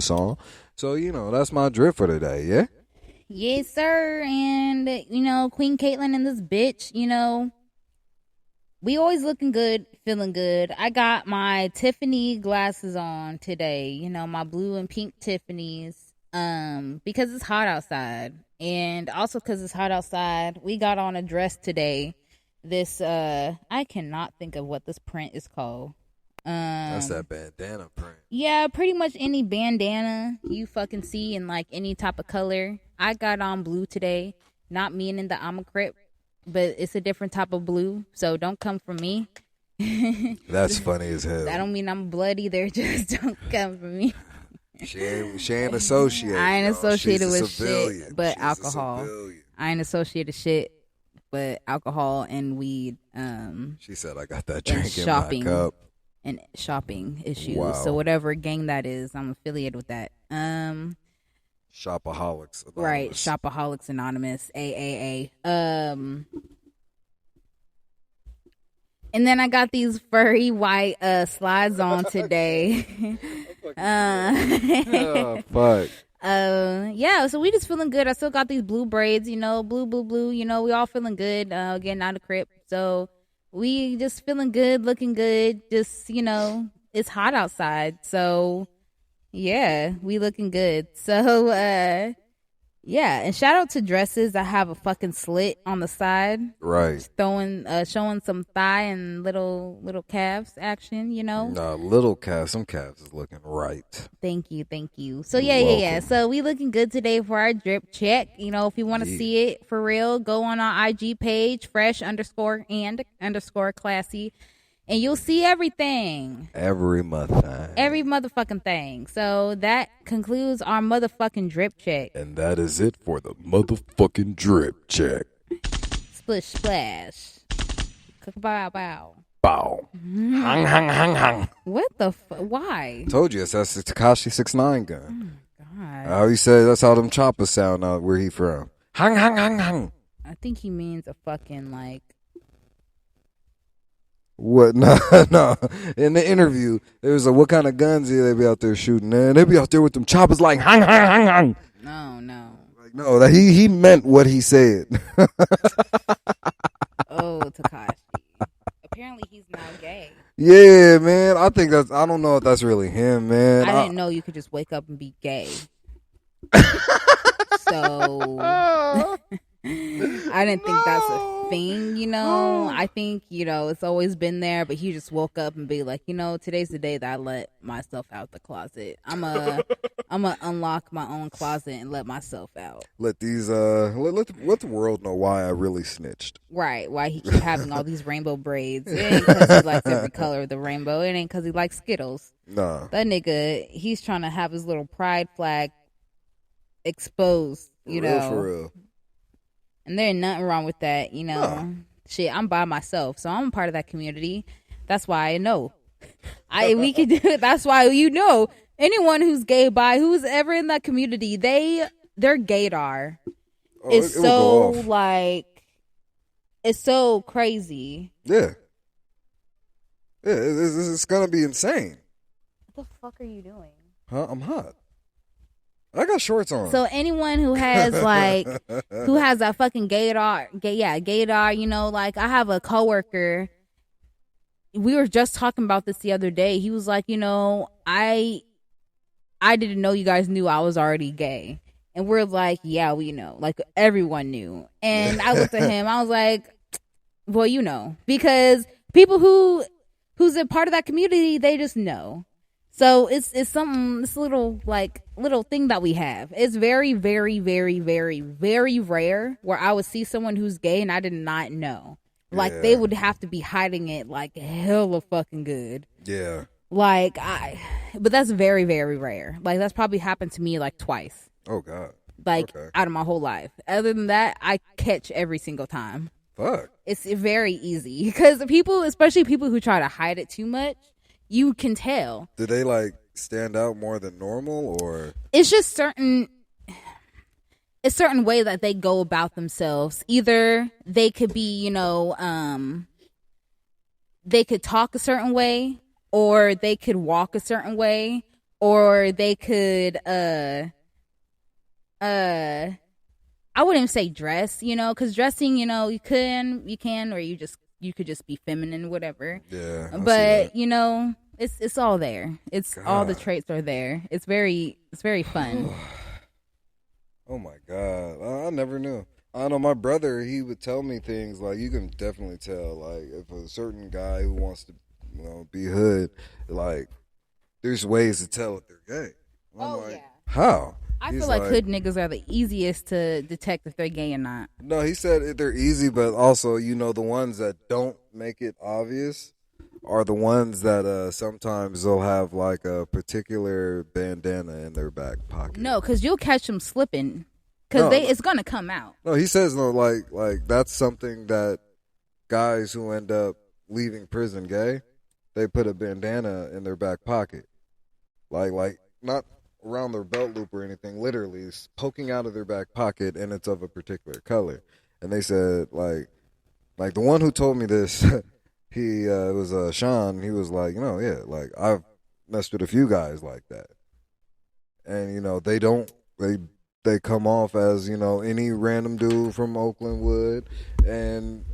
song. So, that's my drip for today, yeah? Yes, sir. And, Queen Caitlyn and this bitch, we always looking good, feeling good. I got my Tiffany glasses on today, my blue and pink Tiffany's, because it's hot outside. And also because it's hot outside, we got on a dress today. This, I cannot think of what this print is called. That's that bandana print. Yeah, pretty much any bandana you fucking see in like any type of color. I got on blue today, not meaning that I'm a crip, but it's a different type of blue, so don't come for me. That's funny as hell. I don't mean I'm blood either, just don't come for me. She ain't associated. I ain't associated with civilian. shit but She's alcohol. I ain't associated shit but alcohol and weed. She said I got that drink in shopping. my cup. And shopping issues. Wow. So whatever gang that is, I'm affiliated with that. Shopaholics Anonymous. Right, Shopaholics Anonymous, AAA. And then I got these furry white slides on today. Oh, fuck. Yeah, so we just feeling good. I still got these blue braids, blue, we all feeling good, getting out of crib. So we just feeling good, looking good. Just, it's hot outside. So, yeah, we looking good. So, yeah. And shout out to dresses. I have a fucking slit on the side. Right. Showing some thigh and little calves action, No, little calves. Some calves is looking right. Thank you. So, yeah. So, we looking good today for our drip check. If you want to see it for real, go on our IG page, fresh_and_classy, and you'll see everything. Every motherfucking thing. So, that concludes our motherfucking drip check. And that is it for the motherfucking drip check. Splish splash. Bow bow. Bow. Hang. What the why? Told you, that's a Tekashi 6ix9ine gun. Oh, God. How he said that's how them choppers sound out where he from. Hang. I think he means a fucking like. What? No. In the interview, there was what kind of guns they be out there shooting? And they be out there with them choppers like hang. No. Like no, that he meant what he said. Oh, Tekashi. Apparently he's now gay. Yeah, man. I don't know if that's really him, man. I didn't know you could just wake up and be gay. So I didn't think that's a thing, I think, it's always been there, but he just woke up and be like, today's the day that I let myself out the closet. I'm gonna unlock my own closet and let myself out. Let these let the world know why I really snitched. Right, why he keep having all these rainbow braids. It ain't because he likes every color of the rainbow. It ain't because he likes Skittles. Nah. That nigga, he's trying to have his little pride flag exposed, For real. And there ain't nothing wrong with that, No. Shit, I'm by myself, so I'm a part of that community. That's why I know. We can do it. That's why anyone who's gay, bi, who's ever in that community, their gaydar is so like, it's so crazy. Yeah. Yeah, it's gonna be insane. What the fuck are you doing? Huh? I'm hot. I got shorts on. So anyone who has who has that fucking gaydar, like I have a coworker. We were just talking about this the other day. He was like, I didn't know you guys knew I was already gay. And we're like, yeah, we know. Like everyone knew. And I looked at him. I was like, well, because people who's a part of that community, they just know. So it's something, this little thing that we have. It's very, very, very, very, very rare where I would see someone who's gay and I did not know. Like they would have to be hiding it like hella fucking good. Yeah. But that's very, very rare. Like that's probably happened to me like twice. Oh God. Out of my whole life. Other than that, I catch every single time. Fuck. It's very easy because people, especially people who try to hide it too much, you can tell. Do they like stand out more than normal, or it's just certain way that they go about themselves. Either they could be, they could talk a certain way, or they could walk a certain way, or they could I wouldn't say dress, because dressing, you can, or you could just be feminine, whatever. Yeah, I see But that. it's all there. It's all the God. traits are there. It's very fun. Oh my God, I never knew. I know my brother. He would tell me things like you can definitely tell, like if a certain guy who wants to, be hood, like there's ways to tell if they're gay. And I'm Oh like, yeah. how? I He's feel like like, hood niggas are the easiest to detect if they're gay or not. no, he said they're easy, but also the ones that don't make it obvious are the ones that sometimes they'll have like a particular bandana in their back pocket. No, because you'll catch them slipping. Because No, it's gonna come out. no, he says no. Like that's something that guys who end up leaving prison gay, they put a bandana in their back pocket, like not around their belt loop or anything. Literally, it's poking out of their back pocket, and it's of a particular color. And they said like the one who told me this, he it was Sean. He was like, yeah, like I've messed with a few guys like that, and they don't they come off as any random dude from Oakland would, and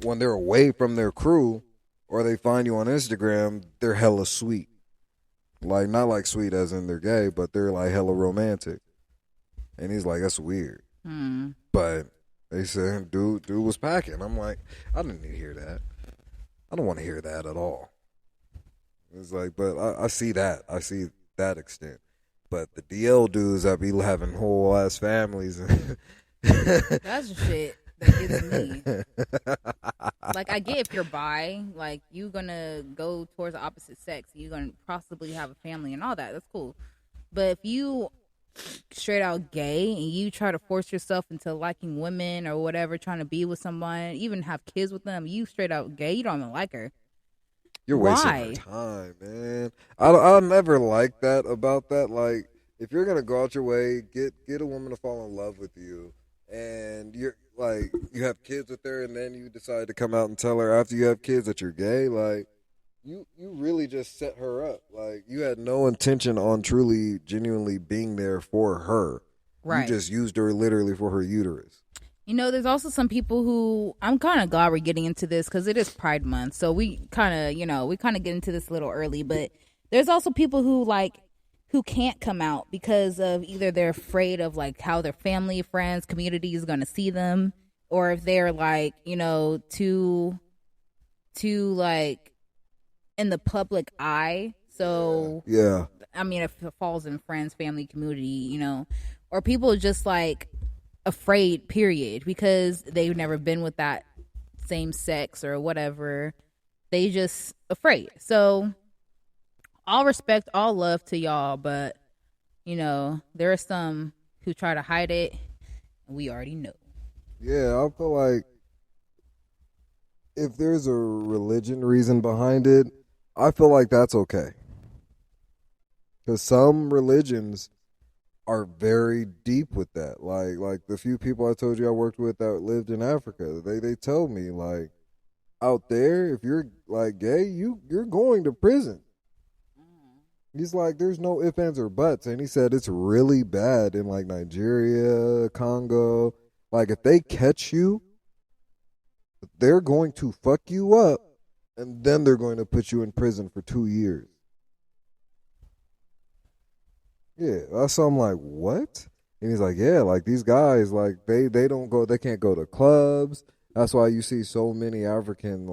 when they're away from their crew or they find you on Instagram, they're hella sweet. Like not like sweet as in they're gay, but they're like hella romantic. And he's like, that's weird. Hmm. But they said dude was packing. I'm like, I didn't need to hear that. I don't want to hear that at all. It's like, but I see that. I see that extent. But the DL dudes that be having whole ass families and That's the shit that gets me. Like, I get if you're bi, like, you gonna go towards the opposite sex, you're gonna possibly have a family and all that. That's cool. But if you straight out gay and you try to force yourself into liking women or whatever, trying to be with someone, even have kids with them, you straight out gay, you don't even like her. you're wasting Why? your time, man. I never like that about that. Like, if you're gonna go out your way, get a woman to fall in love with you, and you're like you have kids with her, and then you decide to come out and tell her after you have kids that you're gay, like you really just set her up. Like you had no intention on truly, genuinely being there for her. You Right. just used her literally for her uterus. There's also some people who I'm kind of glad we're getting into this because it is Pride Month, so we kind of get into this a little early. But there's also people who can't come out because of either they're afraid of like how their family, friends, community is going to see them, or if they're like too like in the public eye. So Yeah. I mean, if it falls in friends, family, community, or people just like afraid, period, because they've never been with that same sex or whatever. They just afraid. So, all respect, all love to y'all, but there are some who try to hide it, and we already know. Yeah, I feel like if there's a religion reason behind it, I feel like that's okay. Because some religions are very deep with that. Like the few people I told you I worked with that lived in Africa, they told me like out there, if you're like gay, you're going to prison. He's like, there's no ifs, ands, or buts. And he said it's really bad in like Nigeria, Congo. Like if they catch you, they're going to fuck you up and then they're going to put you in prison for 2 years. Yeah. So I'm like, what? And he's like, yeah, like these guys, like they don't go, they can't go to clubs. That's why you see so many African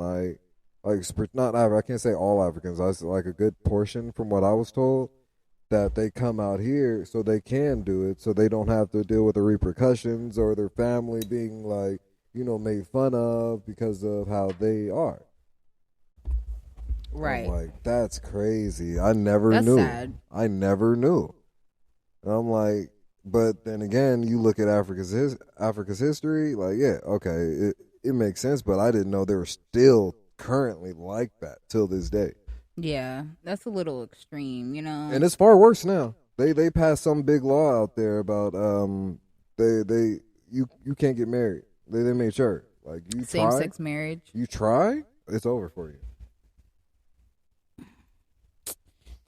not I can't say all Africans. I was like a good portion from what I was told that they come out here so they can do it, so they don't have to deal with the repercussions or their family being like made fun of because of how they are. Right. I'm like, that's crazy. I never That's knew. sad. I never knew. And I'm like, but then again, you look at Africa's history, like, yeah, okay, it makes sense, but I didn't know they were still currently like that till this day. Yeah, that's a little extreme, And it's far worse now. They passed some big law out there about you can't get married. They made sure like you Same try, sex marriage. you try, it's over for you.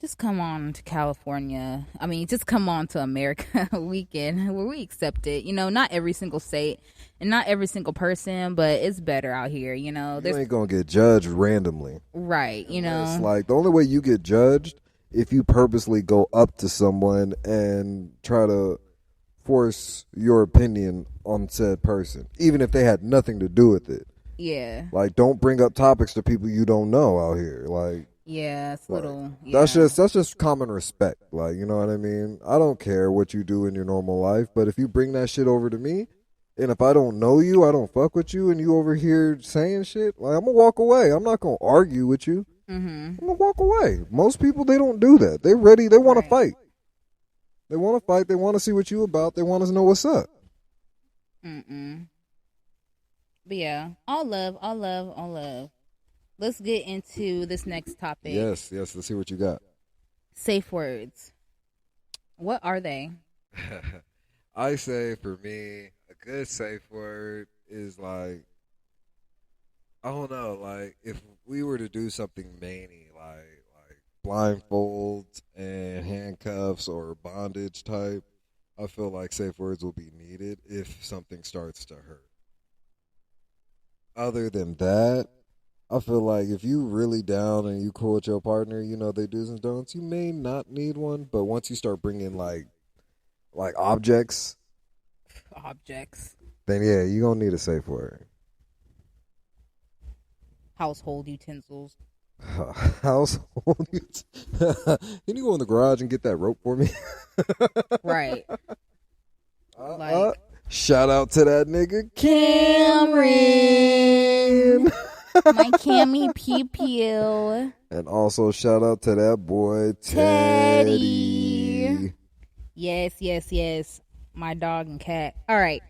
just come on to California. I mean, just come on to America weekend where we accept it. You know, not every single state and not every single person, but it's better out here. You know, You ain't gonna get judged randomly. right. You know, It's like the only way you get judged if you purposely go up to someone and try to force your opinion on said person, even if they had nothing to do with it. yeah, Like, don't bring up topics to people you don't know out here. Like, yeah. It's like, little. Yeah. that's just common respect. Like, you know what I mean? I don't care what you do in your normal life, but if you bring that shit over to me, and if I don't know you, I don't fuck with you, and you over here saying shit, like, I'm gonna walk away. I'm not gonna argue with you. Mm-hmm. I'm gonna walk away. Most people, they don't do that. They're ready. They want Right. to fight. They want to fight. They want to see what you about. They want to know what's up. But yeah, all love, all love, all love. Let's get into this next topic. Yes. Let's see what you got. Safe words. What are they? I say for me, a good safe word is like, I don't know, like if we were to do something manny, like blindfolds and handcuffs or bondage type, I feel like safe words will be needed if something starts to hurt. Other than that, I feel like if you really down and you cool with your partner, you know they do's and don'ts, you may not need one, but once you start bringing like objects, Objects, then yeah, you gonna need a safe word. household utensils. Household. Can you go in the garage and get that rope for me? Right. Like- Shout out to that nigga Cameron. My Cammy Pew Pew. and also shout out to that boy Teddy. Yes. My dog and cat. All right.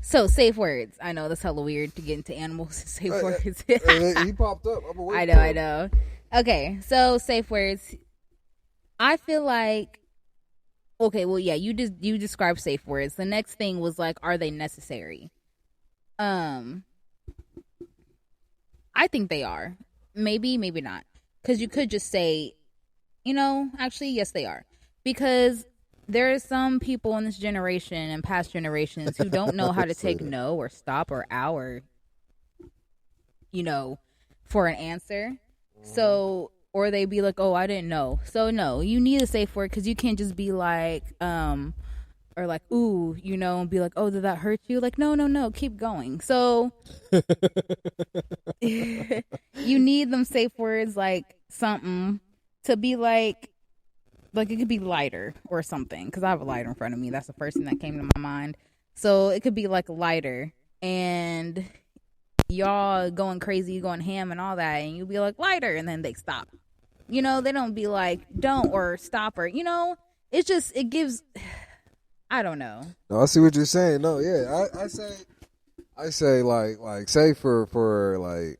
So, safe words. I know that's hella weird to get into animals and safe words. He popped up. I know. Okay, so safe words. I feel like, okay, well, yeah, you described safe words. The next thing was like, are they necessary? I think they are. Maybe not. Because you could just say, actually, yes, they are. Because there are some people in this generation and past generations who don't know how to take no or stop or ow or, for an answer. So, or they be like, oh, I didn't know. So, no, you need a safe word because you can't just be like, or like, ooh, and be like, oh, did that hurt you? Like, no, keep going. So, you need them safe words like something to be like it could be lighter or something because I have a lighter in front of me. That's the first thing that came to my mind. So it could be like lighter and y'all going crazy, going ham and all that, and you be like lighter, and then they stop. They don't be like don't or stop or it's just it gives. I don't know. No, I see what you're saying. No, yeah, I say like say for like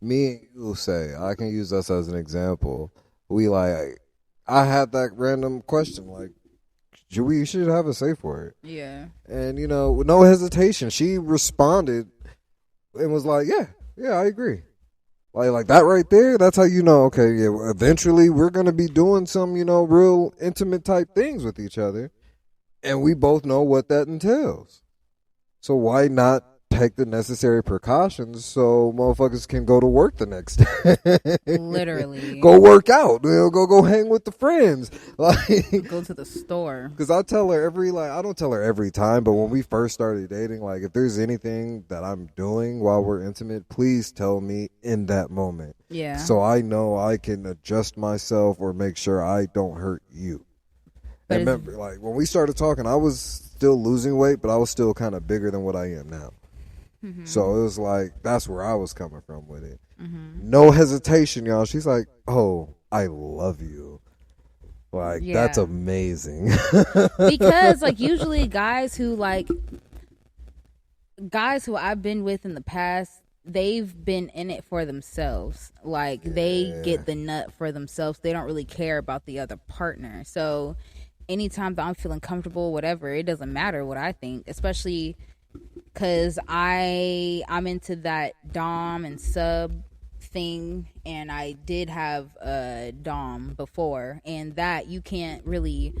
me and you say I can use us as an example. We like. I had that random question, like, we should have a safe word. Yeah. And, with no hesitation, she responded and was like, yeah, I agree. Like that right there, that's how you know, okay, yeah, eventually we're going to be doing some, real intimate type things with each other. And we both know what that entails. So why not take the necessary precautions so motherfuckers can go to work the next day? Literally. Go work out. Go hang with the friends. Like, go to the store. Because I tell her I don't tell her every time, but when we first started dating, like, if there's anything that I'm doing while we're intimate, please tell me in that moment. Yeah. So I know I can adjust myself or make sure I don't hurt you. And remember, like, when we started talking, I was still losing weight, but I was still kind of bigger than what I am now. Mm-hmm. So it was like, that's where I was coming from with it. Mm-hmm. No hesitation, y'all. She's like, oh, I love you. Like, that's amazing. Because, like, usually guys who I've been with in the past, they've been in it for themselves. Like, they get the nut for themselves. They don't really care about the other partner. So anytime that I'm feeling comfortable, whatever, it doesn't matter what I think, especially because I'm into that dom and sub thing, and I did have a dom before, and that you can't really